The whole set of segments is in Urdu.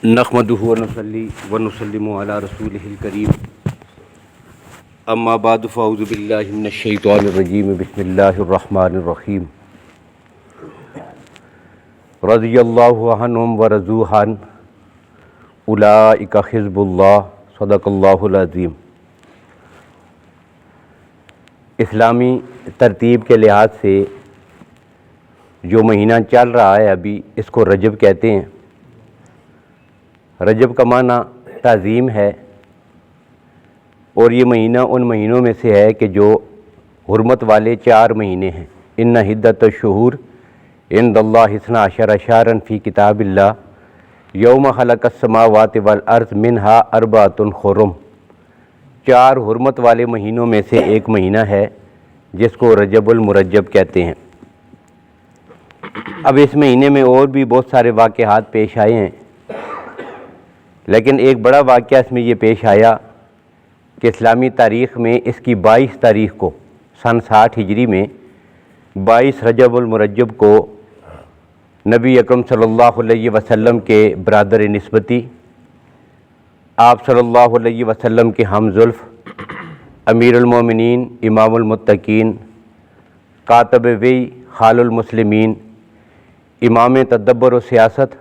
نحمدہ ونصلی ونسلم علی رسولہ الکریم اما بعد فاعوذ باللہ من الشیطان الرجیم بسم اللہ الرحمن الرحیم رضی اللہ عنہم ورضوا عنہ اولئک حزب اللہ صدق اللہ العظیم۔ اسلامی ترتیب کے لحاظ سے جو مہینہ چل رہا ہے ابھی، اس کو رجب کہتے ہیں۔ رجب کا معنی تعظیم ہے، اور یہ مہینہ ان مہینوں میں سے ہے کہ جو حرمت والے 4 مہینے ہیں۔ ان عدۃ الشہور عند اللہ 12 شہرا فی کتاب اللہ یوم خلق السماوات والارض منہا 4 حرم۔ 4 حرمت والے مہینوں میں سے ایک مہینہ ہے جس کو رجب المرجب کہتے ہیں۔ اب اس مہینے میں اور بھی بہت سارے واقعات پیش آئے ہیں، لیکن ایک بڑا واقعہ اس میں یہ پیش آیا کہ اسلامی تاریخ میں اس کی 22 تاریخ کو سن 60 ہجری میں 22 رجب المرجب کو نبی اکرم صلی اللہ علیہ وسلم کے برادر نسبتی، آپ صلی اللہ علیہ وسلم کے ہم زلف، امیر المومنین، امام المتقین، کاتب وحی، خال المسلمین، امام تدبر و سیاست،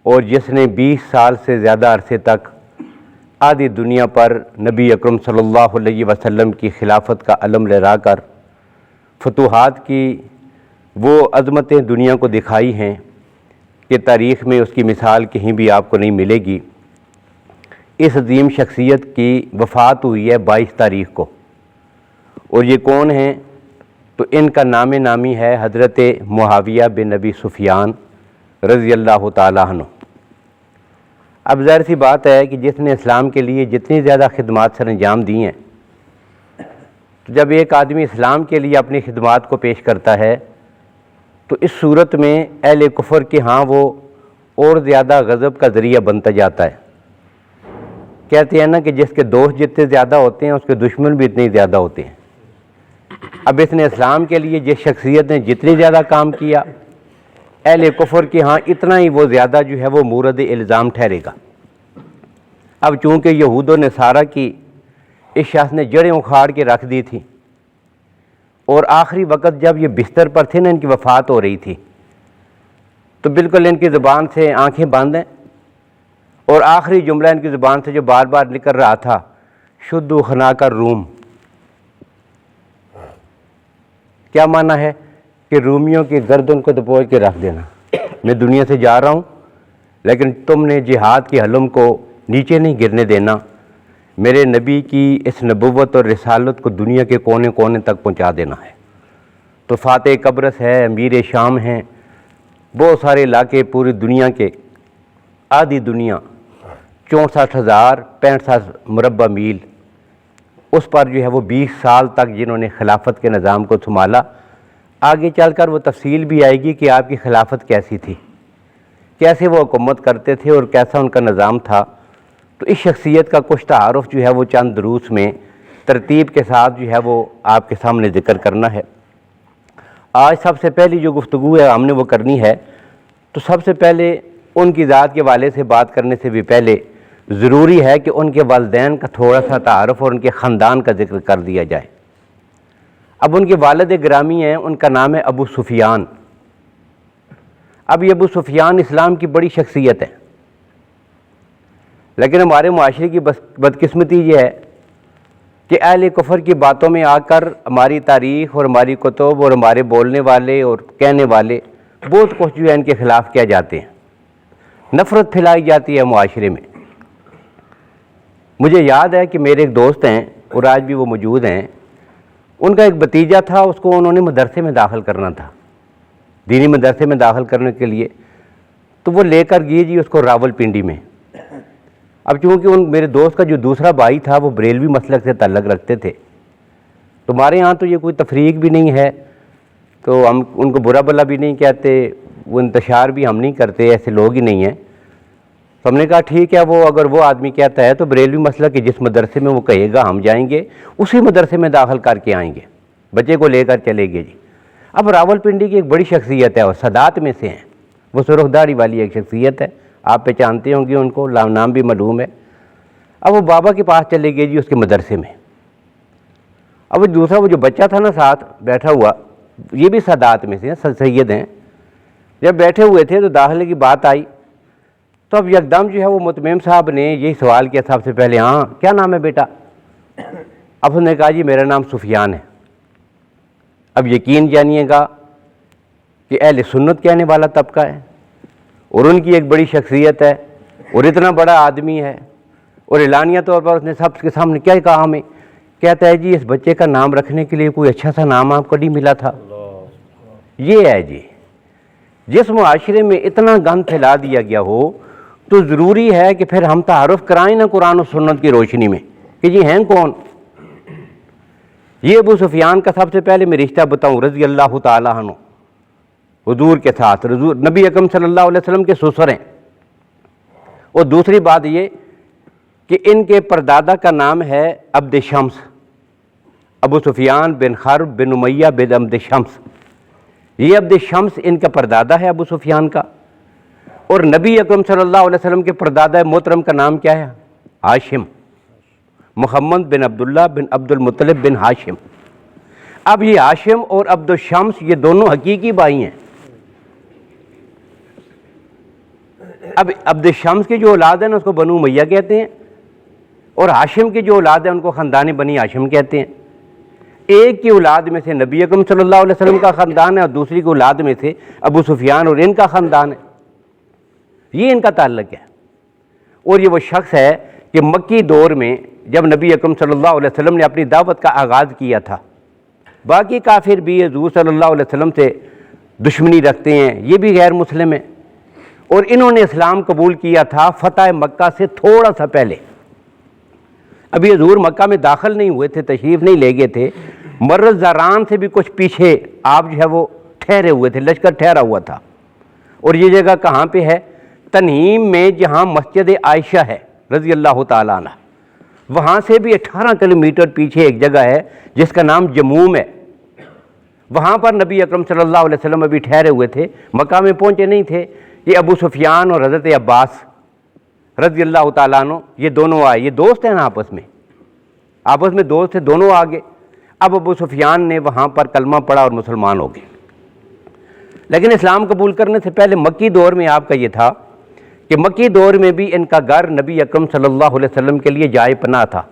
اور جس نے 20 سال سے زیادہ عرصے تک آدھی دنیا پر نبی اکرم صلی اللہ علیہ وسلم کی خلافت کا علم لہرا کر فتوحات کی وہ عظمتیں دنیا کو دکھائی ہیں کہ تاریخ میں اس کی مثال کہیں بھی آپ کو نہیں ملے گی۔ اس عظیم شخصیت کی وفات ہوئی ہے 22 تاریخ کو، اور یہ کون ہیں؟ تو ان کا نام نامی ہے حضرت معاویہ بن ابی سفیان رضی اللہ تعالیٰ عنہ۔ اب ظاہر سی بات ہے کہ جس نے اسلام کے لیے جتنی زیادہ خدمات سر انجام دی ہیں، تو جب ایک آدمی اسلام کے لیے اپنی خدمات کو پیش کرتا ہے تو اس صورت میں اہل کفر کے ہاں وہ اور زیادہ غضب کا ذریعہ بنتا جاتا ہے۔ کہتے ہیں نا کہ جس کے دوست جتنے زیادہ ہوتے ہیں اس کے دشمن بھی اتنے زیادہ ہوتے ہیں۔ اب اس نے اسلام کے لیے جس شخصیت نے جتنی زیادہ کام کیا، اہل کفر کے ہاں اتنا ہی وہ زیادہ جو ہے وہ مورد الزام ٹھہرے گا۔ اب چونکہ یہود و نصارہ کی اس شخص نے جڑیں اکھاڑ کے رکھ دی تھی، اور آخری وقت جب یہ بستر پر تھے نا، ان کی وفات ہو رہی تھی، تو بالکل ان کی زبان سے آنکھیں بند ہیں، اور آخری جملہ ان کی زبان سے جو بار بار نکل رہا تھا، شدوا خناق الروم۔ کیا معنی ہے؟ کہ رومیوں کی گردن کو دبوچ کے رکھ دینا، میں دنیا سے جا رہا ہوں لیکن تم نے جہاد کی حلم کو نیچے نہیں گرنے دینا، میرے نبی کی اس نبوت اور رسالت کو دنیا کے کونے کونے تک پہنچا دینا ہے۔ تو فاتح قبرص ہے، امیر شام ہیں، بہت سارے علاقے پوری دنیا کے، آدھی دنیا 64,065 مربع میل، اس پر جو ہے وہ 20 سال تک جنہوں نے خلافت کے نظام کو سنبھالا۔ آگے چل کر وہ تفصیل بھی آئے گی کہ آپ کی خلافت کیسی تھی، کیسے وہ حکومت کرتے تھے اور کیسا ان کا نظام تھا۔ تو اس شخصیت کا کچھ تعارف جو ہے وہ چند دروس میں ترتیب کے ساتھ جو ہے وہ آپ کے سامنے ذکر کرنا ہے۔ آج سب سے پہلی جو گفتگو ہے ہم نے وہ کرنی ہے، تو سب سے پہلے ان کی ذات کے والے سے بات کرنے سے بھی پہلے ضروری ہے کہ ان کے والدین کا تھوڑا سا تعارف اور ان کے خاندان کا ذکر کر دیا جائے۔ اب ان کے والد گرامی ہیں، ان کا نام ہے ابو سفیان۔ اب یہ ابو سفیان اسلام کی بڑی شخصیت ہے، لیکن ہمارے معاشرے کی بدقسمتی یہ ہے کہ اہل کفر کی باتوں میں آ کر ہماری تاریخ اور ہماری کتب اور ہمارے بولنے والے اور کہنے والے بہت کچھ جو ہے ان کے خلاف کیا جاتے ہیں، نفرت پھیلائی جاتی ہے معاشرے میں۔ مجھے یاد ہے کہ میرے ایک دوست ہیں اور آج بھی وہ موجود ہیں، ان کا ایک بھتیجا تھا، اس کو انہوں نے مدرسے میں داخل کرنا تھا، دینی مدرسے میں داخل کرنے کے لیے، تو وہ لے کر گئی جی اس کو راول پنڈی میں۔ اب چونکہ میرے دوست کا جو دوسرا بھائی تھا وہ بریلوی مسلک سے تعلق رکھتے تھے، تو ہمارے ہاں تو یہ کوئی تفریق بھی نہیں ہے، تو ہم ان کو برا بلا بھی نہیں کہتے، وہ انتشار بھی ہم نہیں کرتے، ایسے لوگ ہی نہیں ہیں۔ تو ہم نے کہا ٹھیک ہے، وہ اگر وہ آدمی کہتا ہے تو بریلوی مسلک کے جس مدرسے میں وہ کہے گا ہم جائیں گے، اسی مدرسے میں داخل کر کے آئیں گے، بچے کو لے کر چلے گے جی۔ اب راول پنڈی کی ایک بڑی شخصیت ہے اور سادات میں سے ہیں، وہ سرخ داڑھی والی ایک شخصیت ہے، آپ پہچانتے ہوں گے ان کو، نام بھی معلوم ہے۔ اب وہ بابا کے پاس چلے گئے جی اس کے مدرسے میں۔ اب وہ دوسرا وہ جو بچہ تھا نا ساتھ بیٹھا ہوا، یہ بھی سادات میں سے سید ہیں، جب بیٹھے ہوئے تھے تو داخلے کی بات آئی تو اب یکدم جو ہے وہ متمم صاحب نے یہی سوال کیا سب سے پہلے، ہاں کیا نام ہے بیٹا؟ اب اس نے کہا جی میرا نام سفیان ہے۔ اب یقین جانیے گا کہ اہل سنت کہنے والا طبقہ ہے اور ان کی ایک بڑی شخصیت ہے اور اتنا بڑا آدمی ہے، اور اعلانیہ طور پر اس نے سب کے سامنے کیا کہا ہمیں، کہتا ہے جی اس بچے کا نام رکھنے کے لیے کوئی اچھا سا نام آپ کو نہیں ملا تھا۔ یہ ہے جی، جس معاشرے میں اتنا گند پھیلا دیا گیا ہو تو ضروری ہے کہ پھر ہم تعارف کرائیں نا قرآن و سنت کی روشنی میں کہ جی ہیں کون۔ یہ ابو سفیان کا سب سے پہلے میں رشتہ بتاؤں رضی اللہ تعالیٰ عنہ، حضور کے ساتھ، نبی اکرم صلی اللہ علیہ وسلم کے سسر ہیں۔ اور دوسری بات یہ کہ ان کے پردادا کا نام ہے عبد شمس، ابو سفیان بن حرب بن امیہ بن عبد شمس۔ یہ عبد شمس ان کا پردادا ہے ابو سفیان کا، اور نبی اکرم صلی اللہ علیہ وسلم کے پردادا محترم کا نام کیا ہے؟ ہاشم، محمد بن عبداللہ بن عبد المطلب بن ہاشم۔ اب یہ ہاشم اور عبد الشمس یہ دونوں حقیقی بھائی ہیں۔ اب عبد الشمس کی جو اولاد ہے نا اس کو بنو امیہ کہتے ہیں، اور ہاشم کی جو اولاد ہے ان کو خاندان بنی ہاشم کہتے ہیں۔ ایک کی اولاد میں سے نبی اکرم صلی اللہ علیہ وسلم کا خاندان ہے اور دوسری کی اولاد میں سے ابو سفیان اور ان کا خاندان ہے، یہ ان کا تعلق ہے۔ اور یہ وہ شخص ہے کہ مکی دور میں جب نبی اکرم صلی اللہ علیہ وسلم نے اپنی دعوت کا آغاز کیا تھا، باقی کافر بھی حضور صلی اللہ علیہ وسلم سے دشمنی رکھتے ہیں، یہ بھی غیر مسلم ہیں، اور انہوں نے اسلام قبول کیا تھا فتح مکہ سے تھوڑا سا پہلے۔ ابھی حضور مکہ میں داخل نہیں ہوئے تھے، تشریف نہیں لے گئے تھے، مرز زاران سے بھی کچھ پیچھے آپ جو ہے وہ ٹھہرے ہوئے تھے، لشکر ٹھہرا ہوا تھا۔ اور یہ جگہ کہاں پہ ہے؟ تنعیم میں، جہاں مسجد عائشہ ہے رضی اللہ تعالیٰ عنہ، وہاں سے بھی 18 کلومیٹر پیچھے ایک جگہ ہے جس کا نام جموم ہے۔ وہاں پر نبی اکرم صلی اللہ علیہ وسلم ابھی ٹھہرے ہوئے تھے، مکہ میں پہنچے نہیں تھے۔ یہ ابو سفیان اور حضرت عباس رضی اللہ تعالیٰ عنہ یہ دونوں آئے، یہ دوست ہیں نا آپس میں دوست تھے، دونوں آگے۔ اب ابو سفیان نے وہاں پر کلمہ پڑھا اور مسلمان ہو گئے، لیکن اسلام قبول کرنے سے پہلے مکی دور میں آپ کا یہ تھا کہ مکی دور میں بھی ان کا گھر نبی اکرم صلی اللہ علیہ وسلم کے لیے جائے پناہ تھا۔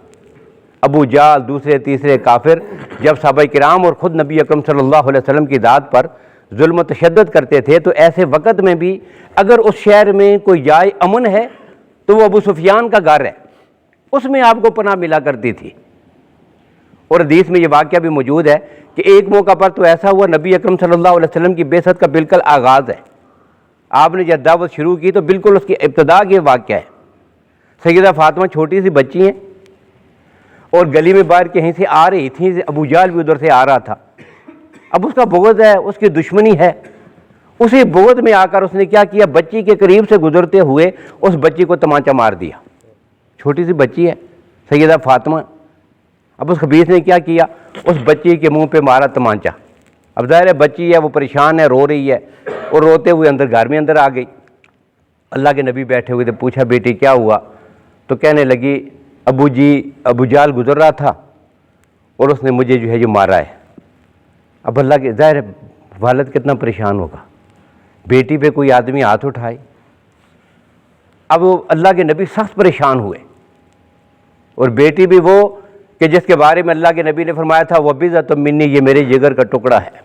ابو جہل، دوسرے تیسرے کافر جب صحابہ کرام اور خود نبی اکرم صلی اللہ علیہ وسلم کی ذات پر ظلم و تشدد کرتے تھے تو ایسے وقت میں بھی اگر اس شہر میں کوئی جائے امن ہے تو وہ ابو سفیان کا گھر ہے، اس میں آپ کو پناہ ملا کرتی تھی۔ اور حدیث میں یہ واقعہ بھی موجود ہے کہ ایک موقع پر تو ایسا ہوا، نبی اکرم صلی اللہ علیہ وسلم کی بعثت کا بالکل آغاز ہے، آپ نے جب دعوت شروع کی تو بالکل اس کی ابتدا کے واقعہ ہے۔ سیدہ فاطمہ چھوٹی سی بچی ہیں اور گلی میں باہر کہیں سے آ رہی تھیں، ابو جہل بھی ادھر سے آ رہا تھا۔ اب اس کا بغض ہے، اس کی دشمنی ہے، اسی بغض میں آ کر اس نے کیا کیا، بچی کے قریب سے گزرتے ہوئے اس بچی کو تمانچہ مار دیا۔ چھوٹی سی بچی ہے سیدہ فاطمہ، اب اس خبیث نے کیا کیا، اس بچی کے منہ پہ مارا تمانچہ۔ اب ظاہر ہے بچی ہے، وہ پریشان ہے، رو رہی ہے، اور روتے ہوئے گھر میں اندر آ گئی۔ اللہ کے نبی بیٹھے ہوئے تھے، پوچھا بیٹی کیا ہوا؟ تو کہنے لگی ابو جہل گزر رہا تھا اور اس نے مجھے جو ہے جو مارا ہے۔ اب اللہ کے ظاہر ہے والد کتنا پریشان ہوگا، بیٹی پہ کوئی آدمی ہاتھ اٹھائے۔ اب وہ اللہ کے نبی سخت پریشان ہوئے، اور بیٹی بھی وہ کہ جس کے بارے میں اللہ کے نبی نے فرمایا تھا وہ بِضْعَةٌ مِّنِّی، یہ میرے جگر کا ٹکڑا ہے،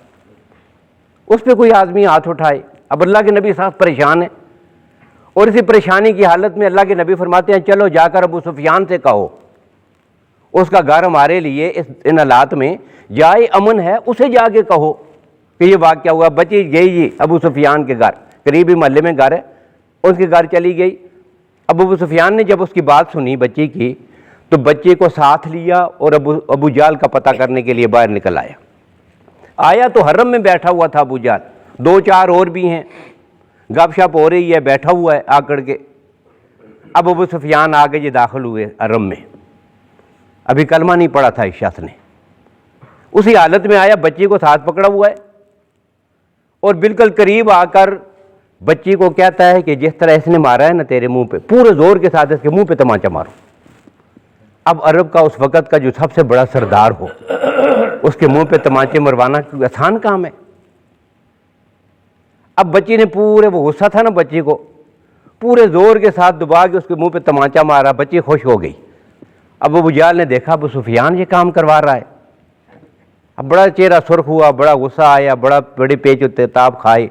اس پہ کوئی آدمی ہاتھ اٹھائے۔ اب اللہ کے نبی سخت پریشان ہیں، اور اسی پریشانی کی حالت میں اللہ کے نبی فرماتے ہیں چلو جا کر ابو سفیان سے کہو، اس کا گھر ہمارے لیے ان حالات میں جائے امن ہے، اسے جا کے کہو کہ یہ واقعہ ہوا۔ بچی گئی جی ابو سفیان کے گھر، قریبی محلے میں گھر ہے، اس کے گھر چلی گئی۔ اب ابو سفیان نے جب اس کی بات سنی بچی کی تو بچے کو ساتھ لیا اور ابو جہل کا پتہ کرنے کے لیے باہر نکل آیا تو حرم میں بیٹھا ہوا تھا ابو جہل، 2-4 اور بھی ہیں، گپ شپ ہو رہی ہے، بیٹھا ہوا ہے آکڑ کے۔ اب ابو سفیان آگے یہ داخل ہوئے حرم میں، ابھی کلمہ نہیں پڑھا تھا اس شخص نے، اسی حالت میں آیا، بچی کو ساتھ پکڑا ہوا ہے، اور بالکل قریب آ کر بچی کو کہتا ہے کہ جس طرح اس نے مارا ہے نا تیرے منہ پہ، پورے زور کے ساتھ اس کے منہ پہ تمانچہ مارو۔ اب عرب کا اس وقت کا جو سب سے بڑا سردار ہو، اس کے منہ پہ تمانچے مروانا کوئی آسان کام ہے؟ اب بچی نے پورے، وہ غصہ تھا نا بچی کو، پورے زور کے ساتھ دبا کے اس کے منہ پہ تمانچہ مارا، بچی خوش ہو گئی۔ اب ابو جہل نے دیکھا ابو سفیان یہ کام کروا رہا ہے، اب بڑا چہرہ سرخ ہوا، بڑا غصہ آیا، بڑے پیچ و تاب کھائے،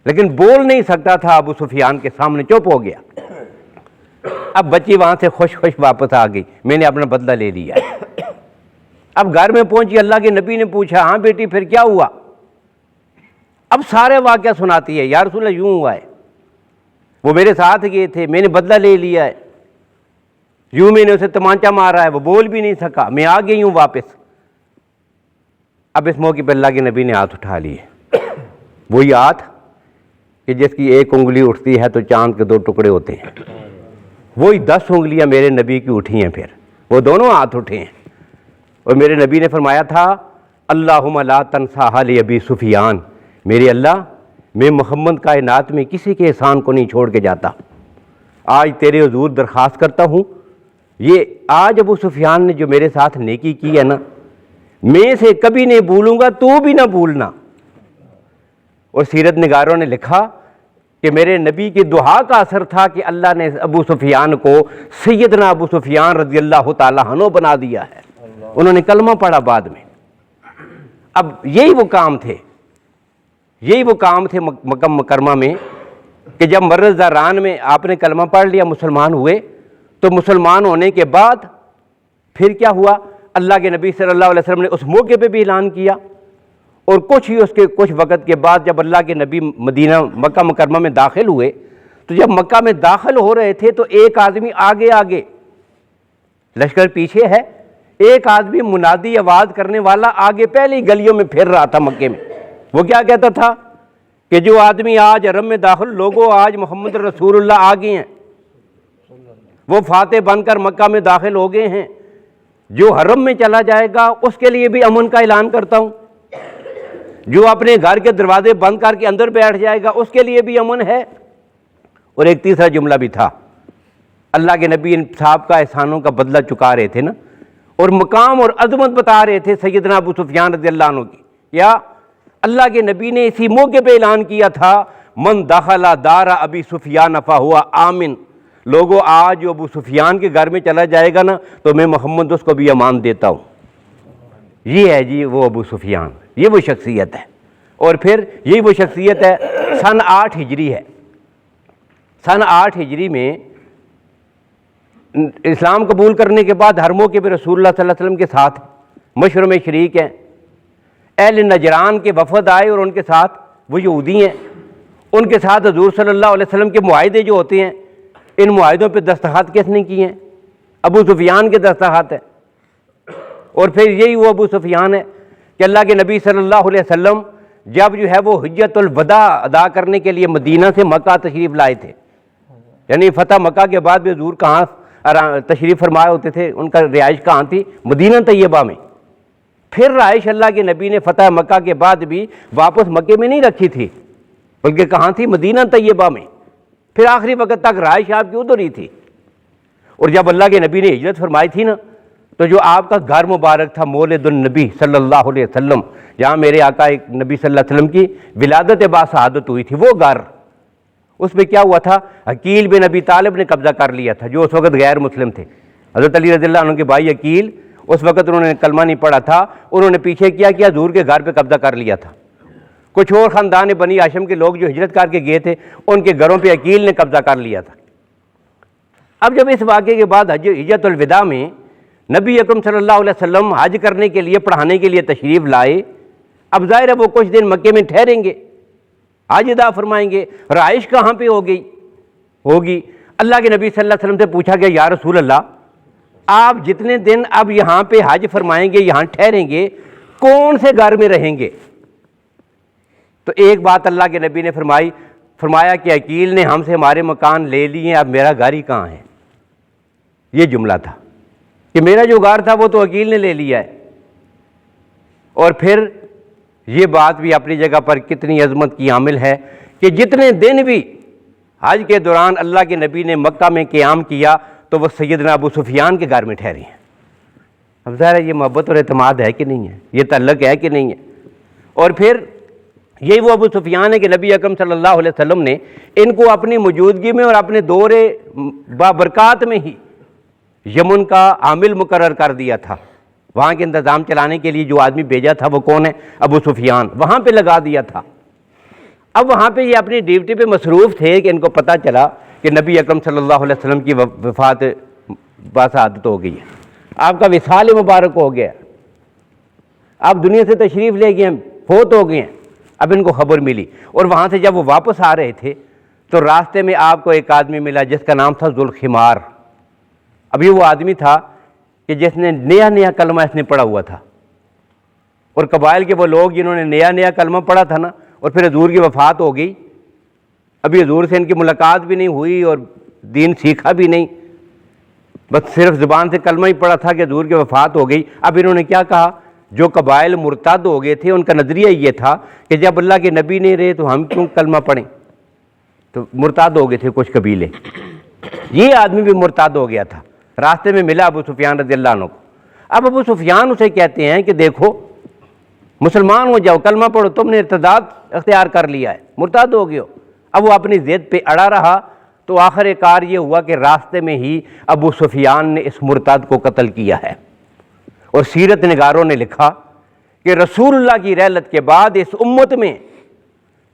لیکن بول نہیں سکتا تھا ابو سفیان کے سامنے، چپ ہو گیا۔ اب بچی وہاں سے خوش خوش واپس آ گئی، میں نے اپنا بدلہ لے لیا۔ اب گھر میں پہنچی، اللہ کے نبی نے پوچھا ہاں بیٹی پھر کیا ہوا؟ اب سارے واقعہ سناتی ہے، یا رسول اللہ یوں ہوا ہے، وہ میرے ساتھ گئے تھے، میں نے بدلہ لے لیا ہے، یوں میں نے اسے تمانچہ مارا ہے، وہ بول بھی نہیں سکا، میں آ گئی ہوں واپس۔ اب اس موقع پہ اللہ کے نبی نے ہاتھ اٹھا لیے، وہی ہاتھ کہ جس کی ایک انگلی اٹھتی ہے تو چاند کے 2 ٹکڑے ہوتے ہیں، وہی 10 انگلیاں میرے نبی کی اٹھی ہیں، پھر وہ دونوں ہاتھ اٹھے ہیں، اور میرے نبی نے فرمایا تھا اللہم لا تنسا حال ابی سفیان، میرے اللہ میں محمد کائنات میں کسی کے احسان کو نہیں چھوڑ کے جاتا، آج تیرے حضور درخواست کرتا ہوں، یہ آج ابو سفیان نے جو میرے ساتھ نیکی کی ہے نا، میں سے کبھی نہیں بھولوں گا، تو بھی نہ بھولنا۔ اور سیرت نگاروں نے لکھا کہ میرے نبی کی دعا کا اثر تھا کہ اللہ نے ابو سفیان کو سیدنا ابو سفیان رضی اللہ تعالیٰ عنہ بنا دیا ہے، انہوں نے کلمہ پڑھا بعد میں۔ اب یہی وہ کام تھے مکہ مکرمہ میں کہ جب مرز زاران میں آپ نے کلمہ پڑھ لیا، مسلمان ہوئے، تو مسلمان ہونے کے بعد پھر کیا ہوا؟ اللہ کے نبی صلی اللہ علیہ وسلم نے اس موقع پہ بھی اعلان کیا، اور کچھ وقت کے بعد جب اللہ کے نبی مدینہ مکہ مکرمہ میں داخل ہوئے، تو جب مکہ میں داخل ہو رہے تھے تو ایک آدمی آگے لشکر پیچھے ہے، ایک آدمی منادی آواز کرنے والا آگے پہلی گلیوں میں پھر رہا تھا مکے میں۔ وہ کیا کہتا تھا کہ جو آدمی آج حرم میں داخل، لوگوں آج محمد رسول اللہ آ گئے ہیں، وہ فاتح بن کر مکہ میں داخل ہو گئے ہیں، جو حرم میں چلا جائے گا اس کے لیے بھی امن کا اعلان کرتا ہوں، جو اپنے گھر کے دروازے بند کر کے اندر بیٹھ جائے گا اس کے لیے بھی امن ہے۔ اور ایک تیسرا جملہ بھی تھا، اللہ کے نبی ان صاحب کا احسانوں کا بدلہ چکا رہے تھے نا، اور مقام اور عظمت بتا رہے تھے سیدنا ابو سفیان رضی اللہ عنہ کی۔ یا اللہ کے نبی نے اسی موقع پہ اعلان کیا تھا من دخل دار ابی سفیان فہو آمن، لوگوں آج جو ابو سفیان کے گھر میں چلا جائے گا نا تو میں محمد اس کو بھی امان دیتا ہوں۔ یہ ہے جی وہ ابو سفیان، یہ وہ شخصیت ہے۔ اور پھر یہی وہ شخصیت ہے، سن 8 ہجری ہے، سن 8 ہجری میں اسلام قبول کرنے کے بعد ہر موقع پہ رسول اللہ صلی اللہ علیہ وسلم کے ساتھ مشوروں میں شریک ہیں۔ اہل نجران کے وفد آئے اور ان کے ساتھ وہ یہودی ہیں، ان کے ساتھ حضور صلی اللہ علیہ وسلم کے معاہدے جو ہوتے ہیں، ان معاہدوں پہ دستخط کس نے کیے ہیں؟ ابو سفیان کے دستخط ہے۔ اور پھر یہی وہ ابو سفیان ہے کہ اللہ کے نبی صلی اللہ علیہ وسلم جب جو ہے وہ حجت الوداع ادا کرنے کے لیے مدینہ سے مکہ تشریف لائے تھے، یعنی فتح مکہ کے بعد بھی حضور کہاں تشریف فرمائے ہوتے تھے، ان کا رہائش کہاں تھی؟ مدینہ طیبہ میں۔ پھر رہائش اللہ کے نبی نے فتح مکہ کے بعد بھی واپس مکے میں نہیں رکھی تھی، بلکہ کہاں تھی؟ مدینہ طیبہ میں۔ پھر آخری وقت تک رہائش آپ کی ادھر ہی تھی۔ اور جب اللہ کے نبی نے ہجرت فرمائی تھی نا، تو جو آپ کا گھر مبارک تھا مولد النبی صلی اللہ علیہ وسلم، جہاں میرے آقا نبی صلی اللہ علیہ وسلم کی ولادت باسعادت ہوئی تھی، وہ گھر، اس میں کیا ہوا تھا؟ عقیل بن ابی طالب نے قبضہ کر لیا تھا، جو اس وقت غیر مسلم تھے۔ حضرت علی رضی اللہ عنہ کے بھائی عقیل، اس وقت انہوں نے کلمہ نہیں پڑھا تھا، انہوں نے پیچھے کیا حضور کے گھر پہ قبضہ کر لیا تھا۔ کچھ اور خاندان بنی ہاشم کے لوگ جو ہجرت کر کے گئے تھے، ان کے گھروں پہ عقیل نے قبضہ کر لیا تھا۔ اب جب اس واقعے کے بعد حجت الوداع میں نبی اکرم صلی اللہ علیہ وسلم حج کرنے کے لیے، پڑھانے کے لیے تشریف لائے، اب ظاہر ہے وہ کچھ دن مکے میں ٹھہریں گے، حج ادا فرمائیں گے، رہائش کہاں پہ ہوگی؟ اللہ کے نبی صلی اللہ علیہ وسلم سے پوچھا گیا یا رسول اللہ، آپ جتنے دن اب یہاں پہ حج فرمائیں گے، یہاں ٹھہریں گے، کون سے گھر میں رہیں گے؟ تو ایک بات اللہ کے نبی نے فرمایا کہ عقیل نے ہم سے ہمارے مکان لے لیے، اب میرا گھر ہی کہاں ہے؟ یہ جملہ تھا کہ میرا جو گھر تھا وہ تو عقیل نے لے لیا ہے۔ اور پھر یہ بات بھی اپنی جگہ پر کتنی عظمت کی حامل ہے کہ جتنے دن بھی حج کے دوران اللہ کے نبی نے مکہ میں قیام کیا تو وہ سیدنا ابو سفیان کے گھر میں ٹھہری ہیں۔ اب ظاہر ہے یہ محبت اور اعتماد ہے کہ نہیں ہے، یہ تعلق ہے کہ نہیں ہے۔ اور پھر یہی وہ ابو سفیان ہے کہ نبی اکرم صلی اللہ علیہ وسلم نے ان کو اپنی موجودگی میں اور اپنے دور بابرکات میں ہی یمن کا عامل مقرر کر دیا تھا۔ وہاں کے انتظام چلانے کے لیے جو آدمی بھیجا تھا وہ کون ہے؟ ابو سفیان، وہاں پہ لگا دیا تھا۔ اب وہاں پہ یہ اپنی ڈیوٹی پہ مصروف تھے کہ ان کو پتہ چلا کہ نبی اکرم صلی اللہ علیہ وسلم کی وفات باسعادت ہو گئی ہے، آپ کا وصال مبارک ہو گیا، آپ دنیا سے تشریف لے گئے ہیں، فوت ہو گئے ہیں۔ اب ان کو خبر ملی، اور وہاں سے جب وہ واپس آ رہے تھے تو راستے میں آپ کو ایک آدمی ملا جس کا نام تھا ذوالخمار۔ اب یہ وہ آدمی تھا کہ جس نے نیا نیا کلمہ اس نے پڑھا ہوا تھا، اور قبائل کے وہ لوگ جنہوں نے نیا نیا کلمہ پڑھا تھا نا، اور پھر حضور کی وفات ہو گئی، ابھی حضور سے ان کی ملاقات بھی نہیں ہوئی اور دین سیکھا بھی نہیں، بس صرف زبان سے کلمہ ہی پڑھا تھا کہ حضور کی وفات ہو گئی۔ اب انہوں نے کیا کہا؟ جو قبائل مرتد ہو گئے تھے ان کا نظریہ یہ تھا کہ جب اللہ کے نبی نہیں رہے تو ہم کیوں کلمہ پڑھیں، تو مرتد ہو گئے تھے کچھ قبیلے۔ یہ آدمی بھی مرتد ہو گیا تھا، راستے میں ملا ابو سفیان رضی اللہ عنہ کو۔ اب ابو سفیان اسے کہتے ہیں کہ دیکھو مسلمان ہو جاؤ، کلمہ پڑھو، تم نے ارتداد اختیار کر لیا ہے، مرتد ہو گئے ہو۔ اب وہ اپنی ضد پہ اڑا رہا، تو آخر کار یہ ہوا کہ راستے میں ہی ابو سفیان نے اس مرتد کو قتل کیا ہے۔ اور سیرت نگاروں نے لکھا کہ رسول اللہ کی رحلت کے بعد اس امت میں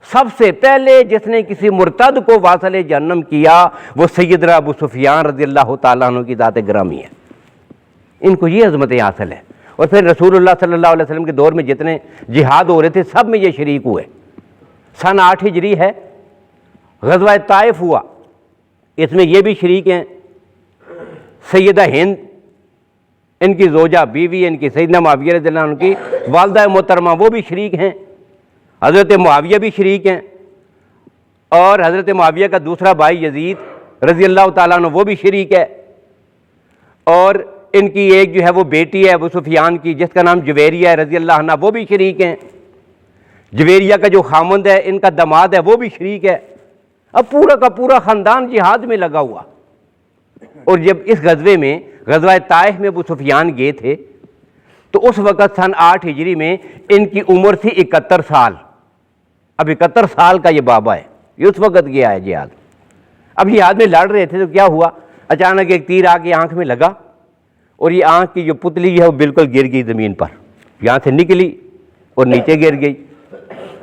سب سے پہلے جس نے کسی مرتد کو واصل جہنم کیا وہ سیدنا ابو سفیان رضی اللہ تعالیٰ عنہ کی ذات گرامی ہے۔ ان کو یہ عظمتیں حاصل ہے۔ اور پھر رسول اللہ صلی اللہ علیہ وسلم کے دور میں جتنے جہاد ہو رہے تھے سب میں یہ شریک ہوئے۔ سن 8 ہجری ہے، غزوہ طائف ہوا، اس میں یہ بھی شریک ہیں۔ سیدہ ہند ان کی زوجہ بیوی ان کی سیدنا معاویہ رضی اللہ عنہ کی والدہ محترمہ وہ بھی شریک ہیں، حضرت معاویہ بھی شریک ہیں، اور حضرت معاویہ کا دوسرا بھائی یزید رضی اللہ تعالیٰ عنہ وہ بھی شریک ہے، اور ان کی ایک جو ہے وہ بیٹی ہے ابو سفیان کی جس کا نام جویریہ ہے رضی اللہ عنہ، وہ بھی شریک ہیں۔ جویریہ کا جو خامند ہے ان کا داماد ہے وہ بھی شریک ہے۔ اب پورا کا پورا خاندان جہاد میں لگا ہوا۔ اور جب اس غزوے میں غزوہ طائف میں ابو سفیان گئے تھے تو اس وقت سن 8 ہجری میں ان کی عمر تھی 71 سال۔ اب 71 سال کا یہ بابا ہے، یہ اس وقت گیا ہے جہاد۔ اب جہاد میں لڑ رہے تھے تو کیا ہوا، اچانک ایک تیر آ کے آنکھ میں لگا، اور یہ آنکھ کی جو پتلی ہے وہ بالکل گر گئی زمین پر، یہاں سے نکلی اور نیچے گر گئی۔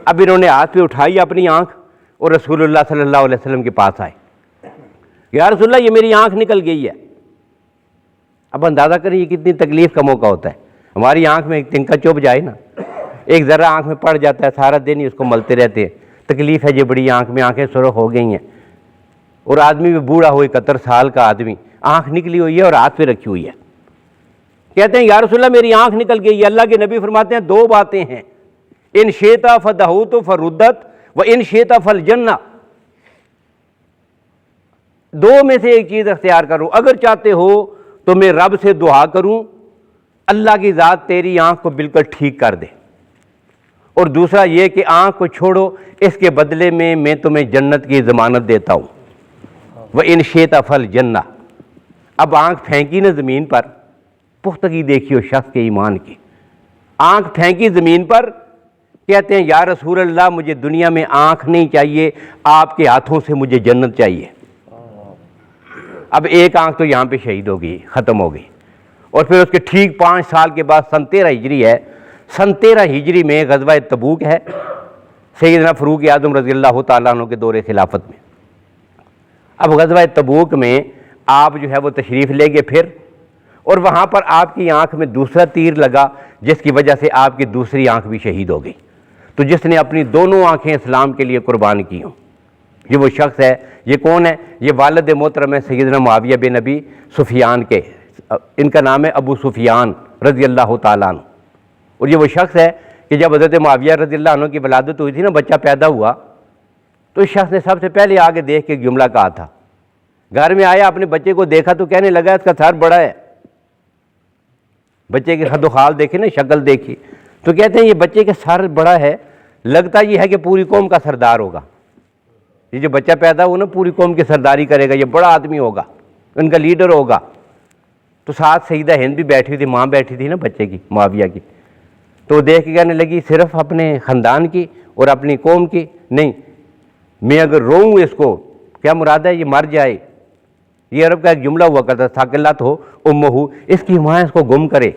اب انہوں نے ہاتھ پہ اٹھائی اپنی آنکھ اور رسول اللہ صلی اللہ علیہ وسلم کے پاس آئے، یا رسول اللہ یہ میری آنکھ نکل گئی ہے۔ اب اندازہ کریں یہ کتنی تکلیف کا موقع ہوتا ہے، ہماری آنکھ میں ایک تنکا چبھ جائے نا، ایک ذرہ آنکھ میں پڑ جاتا ہے، سارا دن ہی اس کو ملتے رہتے ہیں، تکلیف ہے جو بڑی آنکھ میں، آنکھیں سرخ ہو گئی ہیں، اور آدمی بھی بوڑھا ہو 71 سال کا آدمی، آنکھ نکلی ہوئی ہے اور ہاتھ پہ رکھی ہوئی ہے۔ کہتے ہیں یا رسول اللہ میری آنکھ نکل گئی ہے۔ اللہ کے نبی فرماتے ہیں 2 باتیں ہیں، ان شیتا فدہوت فردت و ان شیتا فالجنہ، 2 میں سے ایک چیز اختیار کرو، اگر چاہتے ہو تو میں رب سے دعا کروں اللہ کی ذات تیری آنکھ کو بالکل ٹھیک کر دے، اور دوسرا یہ کہ آنکھ کو چھوڑو، اس کے بدلے میں تمہیں جنت کی ضمانت دیتا ہوں، وہ ان شیتا فالجنہ۔ اب آنکھ پھینکی نا زمین پر، پختگی دیکھیو شخص کے ایمان کی، آنکھ پھینکی زمین پر، کہتے ہیں یا رسول اللہ مجھے دنیا میں آنکھ نہیں چاہیے، آپ کے ہاتھوں سے مجھے جنت چاہیے۔ اب ایک آنکھ تو یہاں پہ شہید ہو گئی، ختم ہو گئی، اور پھر اس کے ٹھیک 5 سال کے بعد سن 13 ہجری ہے، سن 13 ہجری میں غزوہ تبوک ہے، سیدنا فاروق اعظم رضی اللہ تعالیٰ عنہ کے دور خلافت میں۔ اب غزوہ تبوک میں آپ جو ہے وہ تشریف لے گئے پھر، اور وہاں پر آپ کی آنکھ میں دوسرا تیر لگا جس کی وجہ سے آپ کی دوسری آنکھ بھی شہید ہو گئی۔ تو جس نے اپنی دونوں آنکھیں اسلام کے لیے قربان کی ہوں، یہ وہ شخص ہے۔ یہ کون ہے؟ یہ والد محترم ہے سیدنا معاویہ بن ابی سفیان کے، ان کا نام ہے ابو سفیان رضی اللہ تعالیٰ عنہ۔ اور یہ وہ شخص ہے کہ جب حضرت معاویہ رضی اللہ عنہ کی ولادت ہوئی تھی نا، بچہ پیدا ہوا، تو اس شخص نے سب سے پہلے آگے دیکھ کے جملہ کہا تھا، گھر میں آیا اپنے بچے کو دیکھا تو کہنے لگا اس کا سر بڑا ہے۔ بچے کے خد و خال دیکھے نا، شکل دیکھی تو کہتے ہیں یہ بچے کے سر بڑا ہے، لگتا یہ ہے کہ پوری قوم کا سردار ہوگا۔ یہ جو بچہ پیدا ہو نا پوری قوم کی سرداری کرے گا، یہ بڑا آدمی ہوگا، ان کا لیڈر ہوگا۔ تو ساتھ سیدہ ہند بھی بیٹھی تھی، ماں بیٹھی تھی نا بچے کی، معاویہ کی، تو دیکھ کے کہنے لگی صرف اپنے خاندان کی اور اپنی قوم کی نہیں، میں اگر روؤں اس کو کیا مراد ہے یہ مر جائے۔ یہ عرب کا ایک جملہ ہوا کرتا تھا کہ ثقلت ہو امہ، اس کی ماں اس کو گم کرے،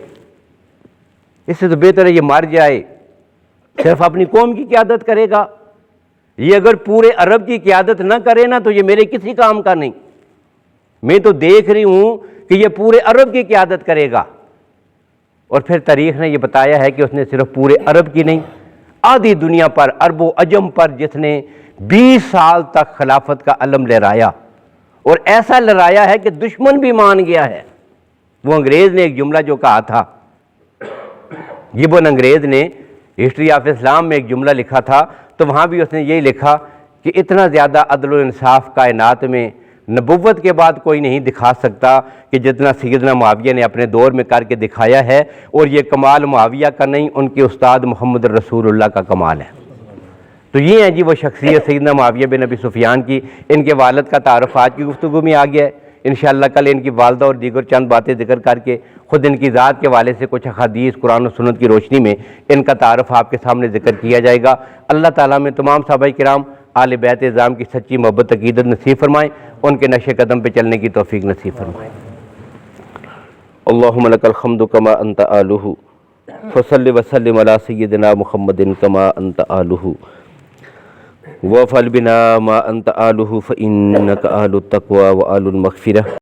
اس سے تو بہتر ہے یہ مر جائے، صرف اپنی قوم کی قیادت کرے گا۔ یہ اگر پورے عرب کی قیادت نہ کرے نا تو یہ میرے کسی کام کا نہیں، میں تو دیکھ رہی ہوں کہ یہ پورے عرب کی قیادت کرے گا۔ اور پھر تاریخ نے یہ بتایا ہے کہ اس نے صرف پورے عرب کی نہیں، آدھی دنیا پر، عرب و عجم پر جس نے 20 سال تک خلافت کا علم لہرایا، اور ایسا لہرایا ہے کہ دشمن بھی مان گیا ہے۔ وہ انگریز نے ایک جملہ جو کہا تھا، گبن انگریز نے ہسٹری آف اسلام میں ایک جملہ لکھا تھا، تو وہاں بھی اس نے یہی لکھا کہ اتنا زیادہ عدل و انصاف کائنات میں نبوت کے بعد کوئی نہیں دکھا سکتا کہ جتنا سیدنا معاویہ نے اپنے دور میں کر کے دکھایا ہے، اور یہ کمال معاویہ کا نہیں، ان کے استاد محمد رسول اللہ کا کمال ہے۔ تو یہ ہیں جی وہ شخصیت سیدنا معاویہ بن ابی سفیان کی۔ ان کے والد کا تعارف آج کی گفتگو میں آ گیا ہے، انشاءاللہ کل ان کی والدہ اور دیگر چند باتیں ذکر کر کے خود ان کی ذات کے حوالے سے کچھ احادیث قرآن و سنت کی روشنی میں ان کا تعارف آپ کے سامنے ذکر کیا جائے گا۔ اللہ تعالیٰ میں تمام صحابہ کرام آل بیت اعظام کی سچی محبت عقیدت نصیب فرمائیں، ان کے نقش قدم پہ چلنے کی توفیق نصیب فرمائیں۔ اللہم لک الحمد کما انت آلہ فصل وسلم علی سیدنا محمد کما انت آلہ وَفَعَلْ بِنَا مَا أَنْتَ آلُهُ فَإِنَّكَ آلُ التَّقْوَى وَآلُ الْمَغْفِرَةِ۔